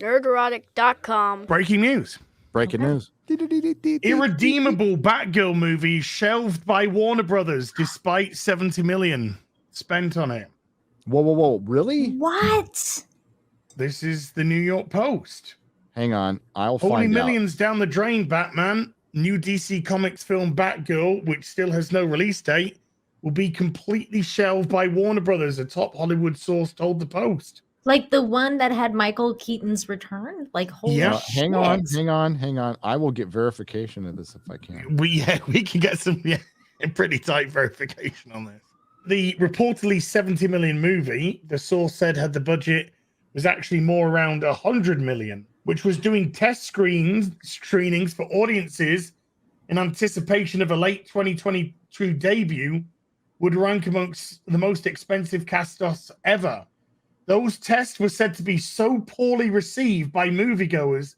Nerdrotic.com. Breaking news. Breaking news. Irredeemable Batgirl movie shelved by Warner Brothers despite 70 million spent on it. Whoa. Really? What? This is the New York Post. Hang on. I'll Only find out. millions down the drain, Batman. New DC Comics film Batgirl, which still has no release date, will be completely shelved by Warner Brothers, a top Hollywood source told the Post. Like the one that had Michael Keaton's return? Like, holy Yeah. shit. Hang on. I will get verification of this if I can. We can get some pretty tight verification on this. The reportedly 70 million movie, the source said, had the budget was actually more around 100 million, which was doing test screenings for audiences in anticipation of a late 2022 debut, would rank amongst the most expensive cast-offs ever. Those tests were said to be so poorly received by moviegoers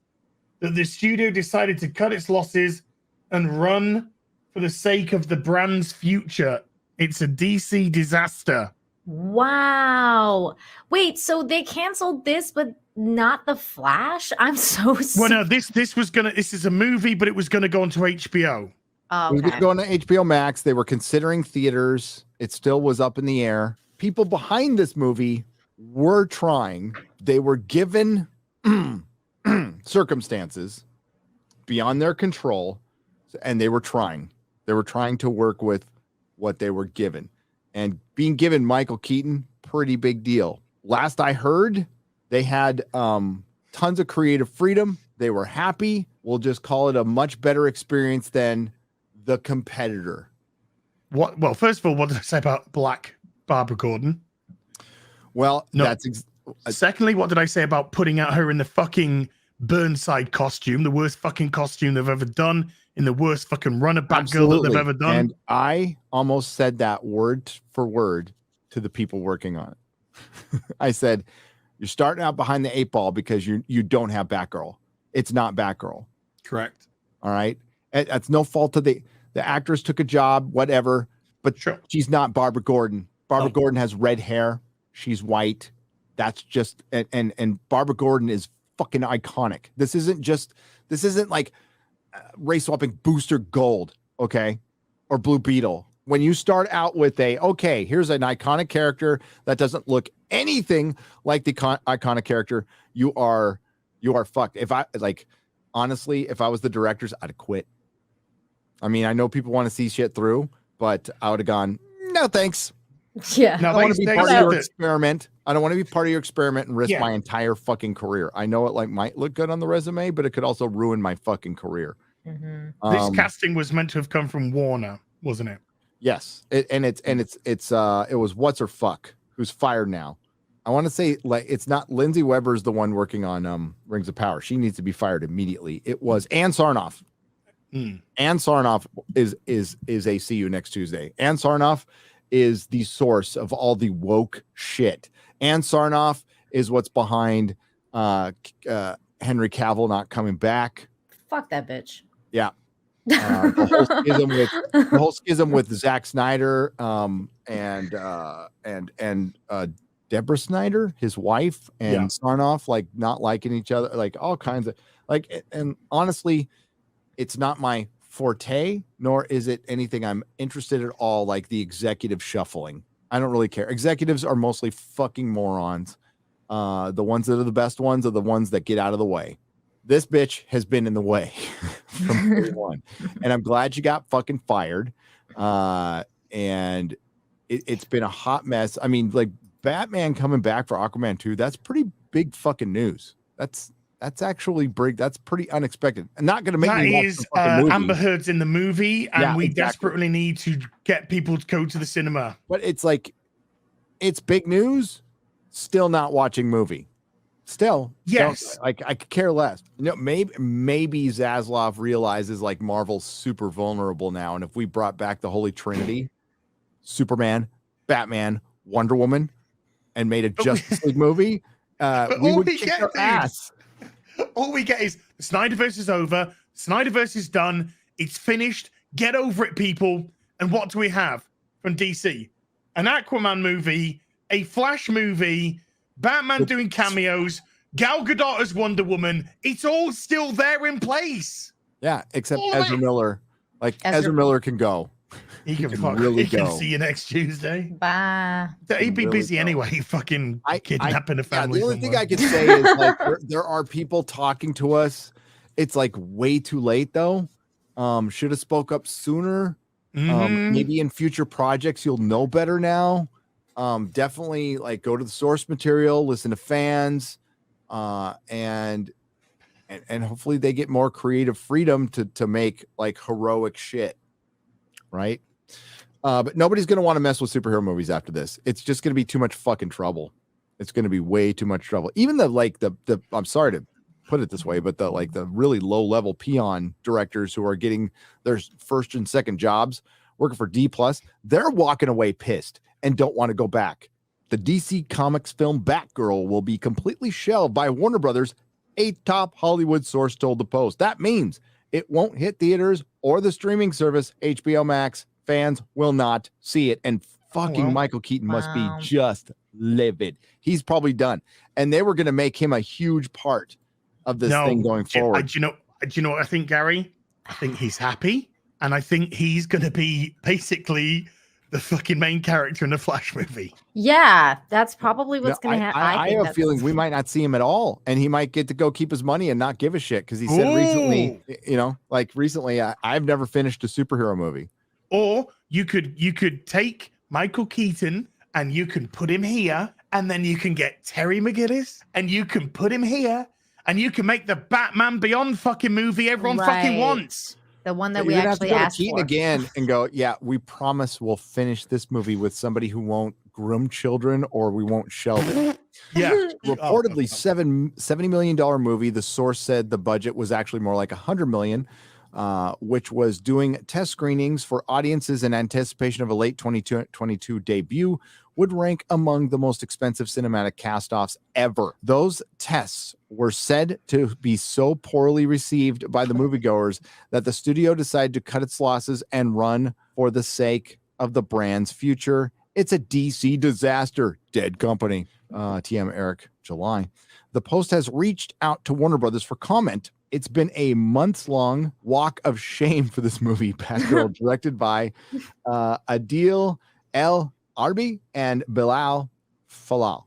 that the studio decided to cut its losses and run for the sake of the brand's future. It's a DC disaster. Wow. Wait, so they canceled this, but not The Flash? I'm so Well, no, this is a movie, but it was gonna go onto HBO. Oh, It was okay. going to HBO Max. They were considering theaters. It still was up in the air. People behind this movie were trying. They were given circumstances beyond their control, and they were trying. They were trying to work with what they were given. And being given Michael Keaton, pretty big deal. Last I heard, they had tons of creative freedom. They were happy. We'll just call it a much better experience than the competitor. What? Well, first of all, what did I say about Black Barbara Gordon? Well, No. that's Secondly, what did I say about putting out her in the fucking Burnside costume, the worst fucking costume they've ever done, in the worst fucking run of Batgirl that they've ever done? And I almost said that word for word to the people working on it. I said, you're starting out behind the 8 ball because you don't have Batgirl. It's not Batgirl. Correct. All right. That's no fault of the actress took a job, whatever, but Sure. she's not Barbara Gordon. Barbara No. Gordon has red hair. She's white. That's just, and Barbara Gordon is fucking iconic. This isn't like race swapping Booster Gold, okay, or Blue Beetle. When you start out with here's an iconic character that doesn't look anything like the iconic character, you are fucked. If I was the directors, I'd have quit. I mean, I know people want to see shit through, but I would have gone, no, thanks. Yeah. Now, I don't want to be they part said of your that- experiment. I don't want to be part of your experiment and risk Yeah. my entire fucking career. I know it might look good on the resume, but it could also ruin my fucking career. Mhm. This casting was meant to have come from Warner, wasn't it? Yes, it was what's her fuck who's fired now. I want to say it's not Lindsay Weber's the one working on Rings of Power. She needs to be fired immediately. It was Ann Sarnoff. Ann Sarnoff is a see you next Tuesday. Ann Sarnoff is the source of all the woke shit. Ann Sarnoff is what's behind Henry Cavill not coming back. Fuck that bitch. Yeah. The whole schism with Zack Snyder and Deborah Snyder, his wife, and Sarnoff not liking each other, like all kinds of and honestly, it's not my forte, nor is it anything I'm interested at all, like the executive shuffling. I don't really care. Executives are mostly fucking morons. The ones that are the best ones are the ones that get out of the way. This bitch has been in the way from day one. And I'm glad she got fucking fired. And it's been a hot mess. I mean, like Batman coming back for Aquaman 2, that's pretty big fucking news. That's actually big. That's pretty unexpected. I'm not going to make That me watch is the fucking movie. Amber Heard's in the movie, and we exactly. desperately need to get people to go to the cinema. But it's like, it's big news, still not watching movie. Still, Yes. I could care less. Maybe Zaslav realizes like Marvel's super vulnerable now, and if we brought back the Holy Trinity, Superman, Batman, Wonder Woman, and made a Justice League movie, we would kick their ass. All we get is the Snyderverse is over, Snyderverse is done, it's finished. Get over it, people. And what do we have from DC? An Aquaman movie, a Flash movie, Batman doing cameos, Gal Gadot as Wonder Woman. It's all still there in place. Yeah, except All Ezra that- Miller. Like Ezra Miller can go. He can really he can go. see you next Tuesday. Bye. He'd be really busy go. anyway, fucking kidnapping a family. The only thing I could say is like there are people talking to us. It's like way too late though. Should have spoke up sooner. Maybe in future projects you'll know better now. Definitely like go to the source material, listen to fans, and hopefully they get more creative freedom to make like heroic shit, right? But nobody's gonna want to mess with superhero movies after this. It's just gonna be too much fucking trouble. It's gonna be way too much trouble. Even the I'm sorry to put it this way, but the really low level peon directors who are getting their first and second jobs working for D+, they're walking away pissed and don't want to go back. The DC Comics film Batgirl will be completely shelved by Warner Brothers, a top Hollywood source told the Post. That means it won't hit theaters or the streaming service HBO Max. Fans will not see it. And fucking Michael Keaton must be just livid. He's probably done. And they were going to make him a huge part of this thing going forward. Do you know what I think, Gary? I think he's happy. And I think he's going to be basically the fucking main character in the Flash movie. Yeah, that's probably what's going to happen. I have a feeling we might not see him at all. And he might get to go keep his money and not give a shit. Because he said recently, I've never finished a superhero movie. Or you could take Michael Keaton and you can put him here, and then you can get Terry McGinnis and you can put him here, and you can make the Batman Beyond fucking movie everyone fucking wants. The one that we actually asked Keaton for. Again and go, yeah, we promise we'll finish this movie with somebody who won't groom children or we won't shelve it. Yeah. Reportedly $70 million movie. The source said the budget was actually more like $100 million. Which was doing test screenings for audiences in anticipation of a late 2022 debut, would rank among the most expensive cinematic cast-offs ever. Those tests were said to be so poorly received by the moviegoers that the studio decided to cut its losses and run for the sake of the brand's future. It's a DC disaster. Dead company. TM Eric July. The Post has reached out to Warner Brothers for comment. It's been a months-long walk of shame for this movie, Batgirl, directed by Adil El Arbi and Bilal Falal.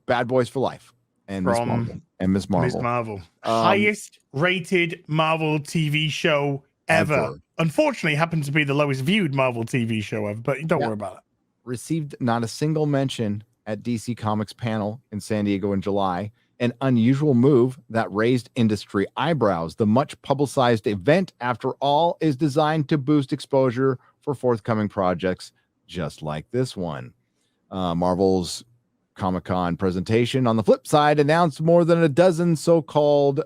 Bad Boys for Life and Miss Marvel. Highest rated Marvel TV show ever. Unfortunately, happens to be the lowest viewed Marvel TV show ever, but don't worry about it. Received not a single mention at DC Comics panel in San Diego in July. An unusual move that raised industry eyebrows. The much publicized event, after all, is designed to boost exposure for forthcoming projects just like this one. Marvel's Comic-Con presentation, on the flip side, announced more than a dozen so-called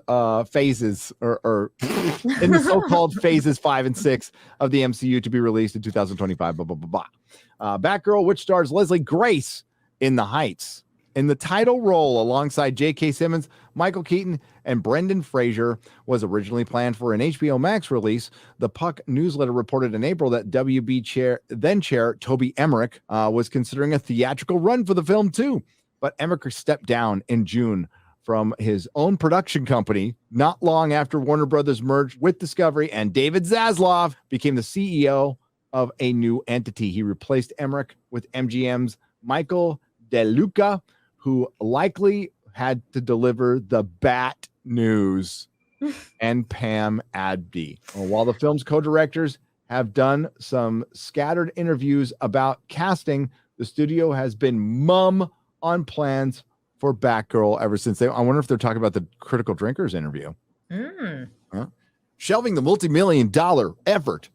phases or in the so-called phases 5 and 6 of the MCU to be released in 2025. Batgirl, which stars Leslie Grace in The Heights, in the title role alongside J.K. Simmons, Michael Keaton, and Brendan Fraser, was originally planned for an HBO Max release. The Puck newsletter reported in April that WB chair Toby Emmerich was considering a theatrical run for the film too. But Emmerich stepped down in June from his own production company not long after Warner Brothers merged with Discovery, and David Zaslav became the CEO of a new entity. He replaced Emmerich with MGM's Michael DeLuca, who likely had to deliver the Bat news, and Pam Abdi. While the film's co-directors have done some scattered interviews about casting, the studio has been mum on plans for Batgirl ever since. I wonder if they're talking about the Critical Drinkers interview. Shelving the multi-million-dollar effort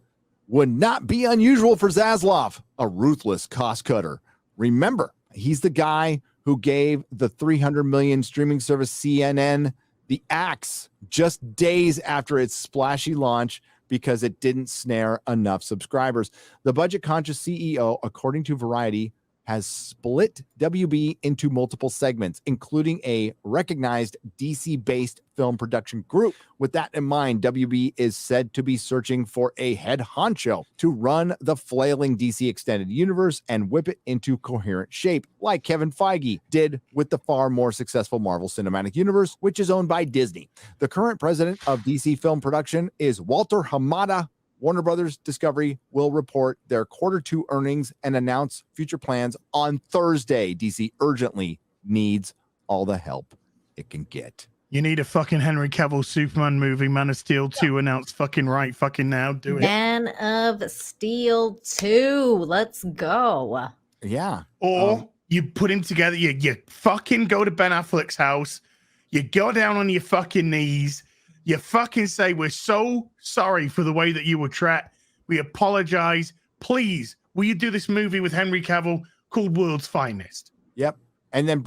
would not be unusual for Zaslav, a ruthless cost cutter. Remember, he's the guy who gave the $300 million streaming service CNN the axe just days after its splashy launch because it didn't snare enough subscribers. The budget-conscious CEO, according to Variety, has split WB into multiple segments, including a recognized DC-based film production group. With that in mind, WB is said to be searching for a head honcho to run the flailing DC extended universe and whip it into coherent shape, like Kevin Feige did with the far more successful Marvel Cinematic Universe, which is owned by Disney. The current president of DC Film Production is Walter Hamada. Warner Brothers Discovery will report their Q2 earnings and announce future plans on Thursday. DC urgently needs all the help it can get. You need a fucking Henry Cavill Superman movie, Man of Steel 2 announced fucking right fucking now. Do it. Man of Steel 2. Let's go. Yeah. Or you put him together, you fucking go to Ben Affleck's house, you go down on your fucking knees, you fucking say, we're so sorry for the way that you were treated. We apologize. Please, will you do this movie with Henry Cavill called World's Finest? Yep. And then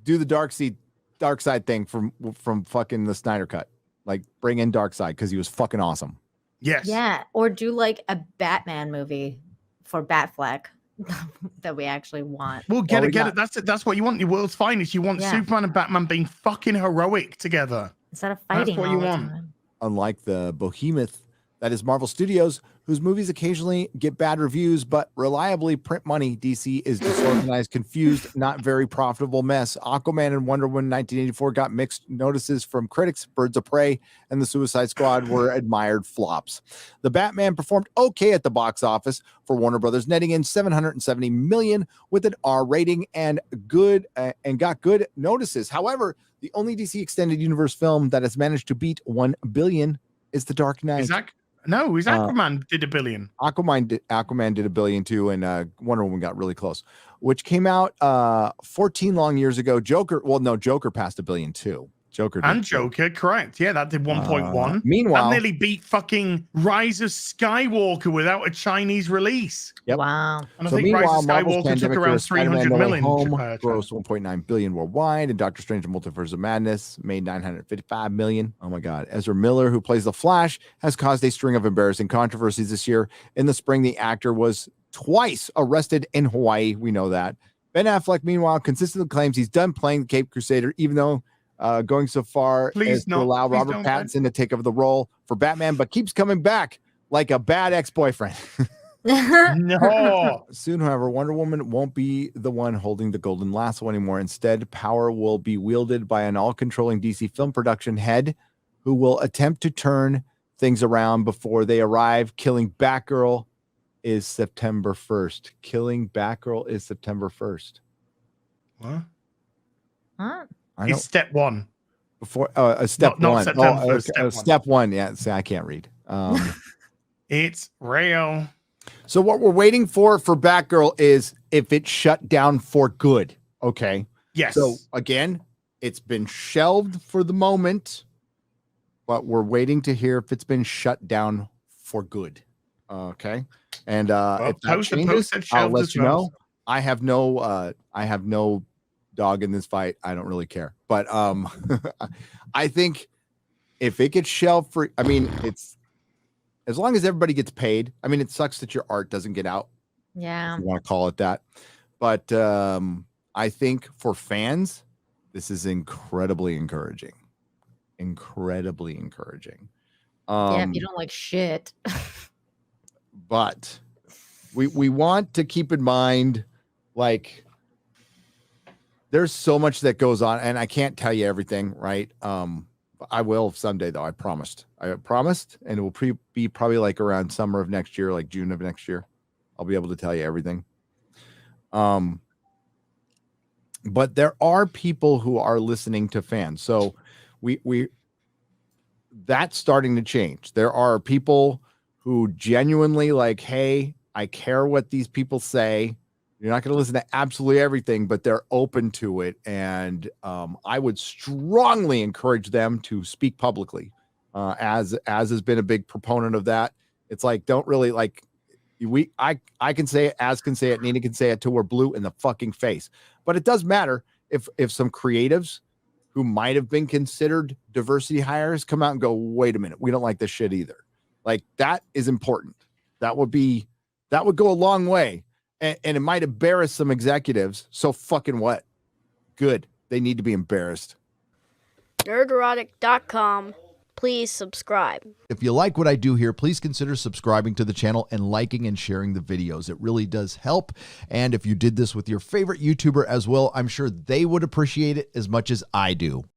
do the dark side thing from fucking the Snyder Cut. Like bring in Darkseid because he was fucking awesome. Yes. Yeah. Or do like a Batman movie for Batfleck that we actually want. Well, get it. That's what you want. Your World's Finest. You want Superman and Batman being fucking heroic together. Instead of fighting. That's what you want. Unlike the behemoth that is Marvel Studios, whose movies occasionally get bad reviews, but reliably print money, DC is disorganized, confused, not very profitable mess. Aquaman and Wonder Woman 1984 got mixed notices from critics. Birds of Prey and The Suicide Squad were admired flops. The Batman performed okay at the box office for Warner Brothers, netting in $770 million with an R rating and got good notices. However, the only DC Extended Universe film that has managed to beat $1 billion is The Dark Knight. Aquaman did $1 billion. Aquaman did $1 billion too, and Wonder Woman got really close, which came out 14 long years ago. Joker passed $1 billion too. Joker, correct. Yeah, that did 1.1. Meanwhile, that nearly beat fucking Rise of Skywalker without a Chinese release. Yep. Wow. And I think Rise of Skywalker took around 300 million. Grossed 1.9 billion worldwide, and Doctor Strange and Multiverse of Madness made 955 million. Oh my God. Ezra Miller, who plays the Flash, has caused a string of embarrassing controversies this year. In the spring, the actor was twice arrested in Hawaii. We know that. Ben Affleck, meanwhile, consistently claims he's done playing the Cape Crusader, even though going so far as to allow Robert Pattinson to take over the role for Batman, but keeps coming back like a bad ex-boyfriend. No. Soon, however, Wonder Woman won't be the one holding the golden lasso anymore. Instead, power will be wielded by an all-controlling DC film production head who will attempt to turn things around before they arrive. Killing Batgirl is September 1st. Killing Batgirl is September 1st. What? Huh? It's step one. Before step not one. September, step one. Yeah, see, I can't read. It's real. So what we're waiting for Batgirl is if it's shut down for good. Okay. Yes. So again, it's been shelved for the moment, but we're waiting to hear if it's been shut down for good. Okay. And if that changes, I'll let you know. I have no dog in this fight. I don't really care, but I think if it gets shelved for, it's as long as everybody gets paid. It sucks that your art doesn't get out. Yeah, if you want to call it that, but I think for fans, this is incredibly encouraging. Yeah, if you don't like shit. But we want to keep in mind, like, there's so much that goes on, and I can't tell you everything, right? I will someday, though. I promised, and it will be probably like around summer of next year, like June of next year. I'll be able to tell you everything. But there are people who are listening to fans, so we that's starting to change. There are people who genuinely like, hey, I care what these people say. You're not going to listen to absolutely everything, but they're open to it. And I would strongly encourage them to speak publicly, as has been a big proponent of that. It's like, don't really like, I can say it, Az can say it, Nina can say it till we're blue in the fucking face. But it does matter if some creatives who might have been considered diversity hires come out and go, wait a minute, we don't like this shit either. Like, that is important. That would go a long way. and it might embarrass some executives. So fucking what? Good. They need to be embarrassed. Nerdrotic.com. Please subscribe. If you like what I do here, please consider subscribing to the channel and liking and sharing the videos. It really does help. And if you did this with your favorite YouTuber as well, I'm sure they would appreciate it as much as I do.